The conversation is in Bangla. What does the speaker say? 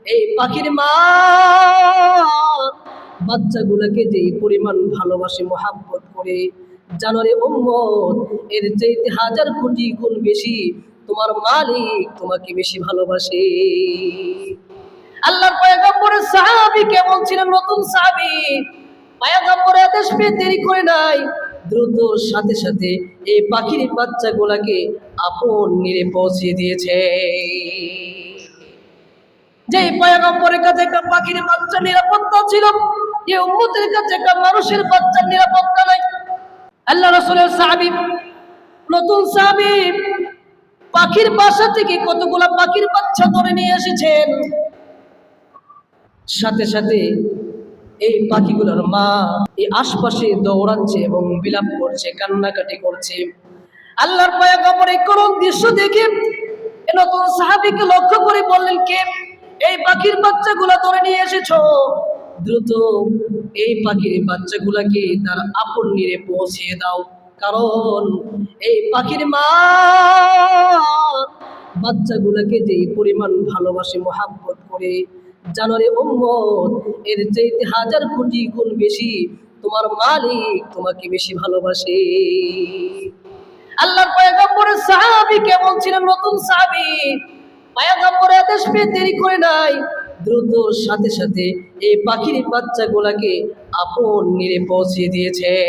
এই পাখির মা বাচ্চাগুলোকে যে পরিমাণ ভালোবাসে মোহাব্বত করে, জানো রে উম্মত, এর চাইতে হাজার কোটি গুণ বেশি তোমার মালিক তোমাকে বেশি ভালোবাসে। আল্লাহর পয়গম্বরের সাহাবী কেমন ছিলেন, নতুন সাহাবী, পয়গম্বরের আদেশ পেয়ে দেরি করে নাই, দ্রুত সাথে সাথে এই পাখির বাচ্চাগুলোকে আপন নিরে পৌঁছে দিয়েছে। যে পয়গম্বরের কাছে একটা পাখির বাচ্চা নিরাপত্তা ছিল, এই উম্মতের কাছে একটা মানুষের বাচ্চার নিরাপত্তা নাই। আল্লাহ রাসূলের সাহাবী, নতুন সাহাবী, পাখির বাসা থেকে কতগুলা পাখির বাচ্চা ধরে নিয়ে এসেছেন। সাথে সাথে এই পাখিগুলোর মা এই আশপাশে দৌড়াচ্ছে এবং বিলাপ করছে, কান্নাকাটি করছে। আল্লাহর পয়গম্বর এই করুণ দৃশ্য দেখে নতুন সাহাবীকে লক্ষ্য করে বললেন, কে এই পাখির বাচ্চাগুলা ধরে নিয়ে এসেছো? দ্রুত এই পাখির বাচ্চাগুলাকে তার আপন নিরে পৌঁছিয়ে দাও, কারণ এই পাখির মা বাচ্চাগুলাকে যে পরিমাণ ভালোবাসে মোহাব্বত করে, জানো রে উম্মত, এর চাইতে হাজার কোটি গুণ বেশি তোমার মালিক তোমাকে বেশি ভালোবাসে। আল্লাহর পয়গম্বরের সাহাবী কেমন ছিলেন, নতুন সাহাবী, পয়গম্বরের আদেশ পেয়ে দেরি করে নাই, দ্রুত সাথে সাথে এই পাখির বাচ্চাগুলাকে আপন নিরে পৌঁছে দিয়েছে।